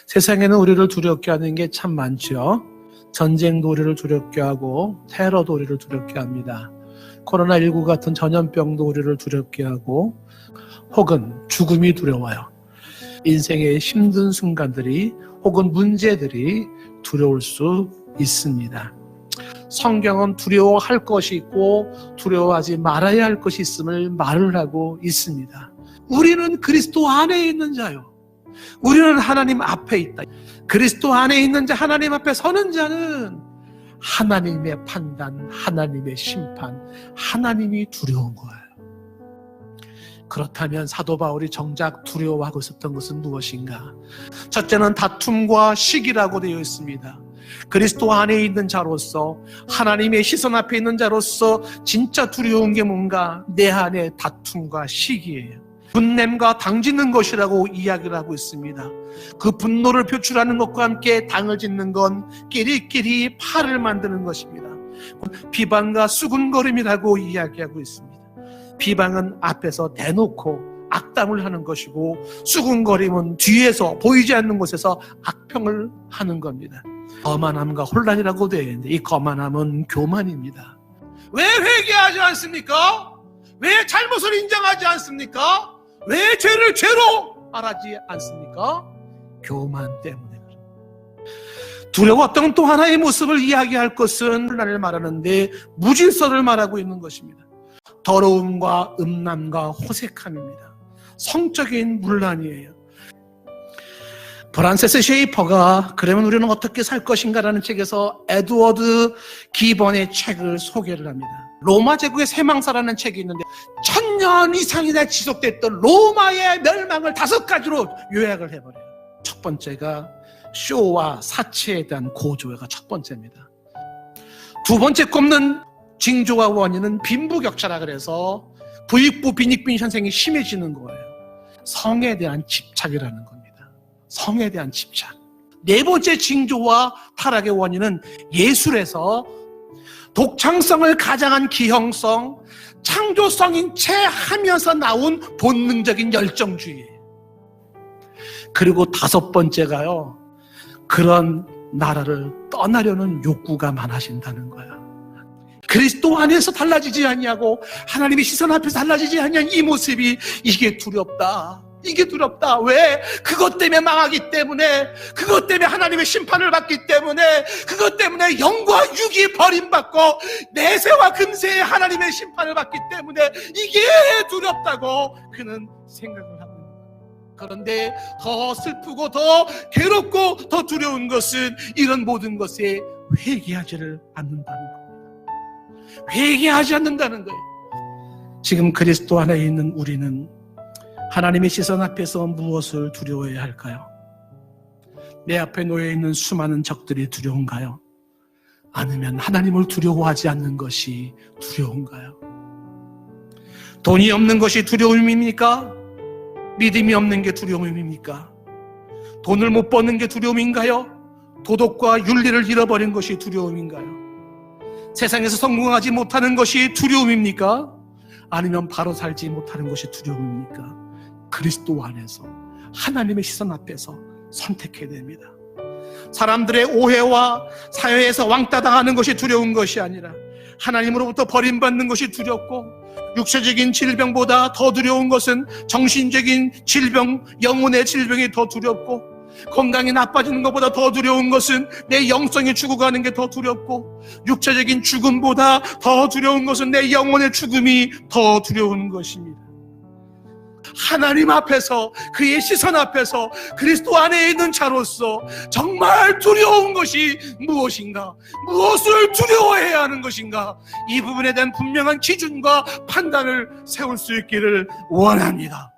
세상에는 우리를 두렵게 하는 게 참 많죠. 전쟁도 우리를 두렵게 하고 테러도 우리를 두렵게 합니다. 코로나19 같은 전염병도 우리를 두렵게 하고 혹은 죽음이 두려워요. 인생의 힘든 순간들이 혹은 문제들이 두려울 수 있습니다. 성경은 두려워할 것이 있고 두려워하지 말아야 할 것이 있음을 말을 하고 있습니다. 우리는 그리스도 안에 있는 자요. 우리는 하나님 앞에 있다. 그리스도 안에 있는 자, 하나님 앞에 서는 자는 하나님의 판단, 하나님의 심판, 하나님이 두려운 거예요. 그렇다면 사도 바울이 정작 두려워하고 있었던 것은 무엇인가? 첫째는 다툼과 시기라고 되어 있습니다. 그리스도 안에 있는 자로서, 하나님의 시선 앞에 있는 자로서 진짜 두려운 게 뭔가? 내 안에 다툼과 시기예요. 분냄과 당짓는 것이라고 이야기를 하고 있습니다. 그 분노를 표출하는 것과 함께 당을 짓는 건 끼리끼리 팔을 만드는 것입니다. 비방과 수군거림이라고 이야기하고 있습니다. 비방은 앞에서 대놓고 악담을 하는 것이고, 수군거림은 뒤에서 보이지 않는 곳에서 악평을 하는 겁니다. 거만함과 혼란이라고 되어 있는데, 이 거만함은 교만입니다. 왜 회개하지 않습니까? 왜 잘못을 인정하지 않습니까? 왜 죄를 죄로 말하지 않습니까? 교만 때문에 그래요. 두려웠던 또 하나의 모습을 이야기할 것은 혼란을 말하는데 무질서를 말하고 있는 것입니다. 더러움과 음란과 호색함입니다. 성적인 문란이에요. 프란세스 셰이퍼가 그러면 우리는 어떻게 살 것인가라는 책에서 에드워드 기번의 책을 소개를 합니다. 로마 제국의 쇠망사라는 책이 있는데 1000년 이상이나 지속됐던 로마의 멸망을 5가지로 요약을 해버려요. 첫 번째가 쇼와 사치에 대한 고조가 첫 번째입니다. 두 번째 꼽는 징조와 원인은 빈부격차라 그래서 부익부 빈익빈 현상이 심해지는 거예요. 성에 대한 집착이라는 겁니다. 성에 대한 집착. 네 번째 징조와 타락의 원인은 예술에서 독창성을 가장한 기형성, 창조성인 채 하면서 나온 본능적인 열정주의예요. 그리고 다섯 번째가요, 그런 나라를 떠나려는 욕구가 많아진다는 거야. 그리스도 안에서 달라지지 않냐고, 하나님의 시선 앞에서 달라지지 않냐, 이 모습이, 이게 두렵다. 이게 두렵다. 왜? 그것 때문에 망하기 때문에, 그것 때문에 하나님의 심판을 받기 때문에, 그것 때문에 영과 육이 버림받고 내세와 금세의 하나님의 심판을 받기 때문에 이게 두렵다고 그는 생각을 하고 있는 거예요. 그런데 더 슬프고 더 괴롭고 더 두려운 것은 이런 모든 것에 회개하지를 않는다는 겁니다. 회개하지 않는다는 거예요. 지금 그리스도 안에 있는 우리는 하나님의 시선 앞에서 무엇을 두려워해야 할까요? 내 앞에 놓여있는 수많은 적들이 두려운가요? 아니면 하나님을 두려워하지 않는 것이 두려운가요? 돈이 없는 것이 두려움입니까? 믿음이 없는 게 두려움입니까? 돈을 못 버는 게 두려움인가요? 도덕과 윤리를 잃어버린 것이 두려움인가요? 세상에서 성공하지 못하는 것이 두려움입니까? 아니면 바로 살지 못하는 것이 두려움입니까? 그리스도 안에서 하나님의 시선 앞에서 선택해야 됩니다. 사람들의 오해와 사회에서 왕따 당하는 것이 두려운 것이 아니라 하나님으로부터 버림받는 것이 두렵고, 육체적인 질병보다 더 두려운 것은 정신적인 질병, 영혼의 질병이 더 두렵고, 건강이 나빠지는 것보다 더 두려운 것은 내 영성이 죽어가는 게 더 두렵고, 육체적인 죽음보다 더 두려운 것은 내 영혼의 죽음이 더 두려운 것입니다. 하나님 앞에서, 그의 시선 앞에서 그리스도 안에 있는 자로서 정말 두려운 것이 무엇인가, 무엇을 두려워해야 하는 것인가, 이 부분에 대한 분명한 기준과 판단을 세울 수 있기를 원합니다.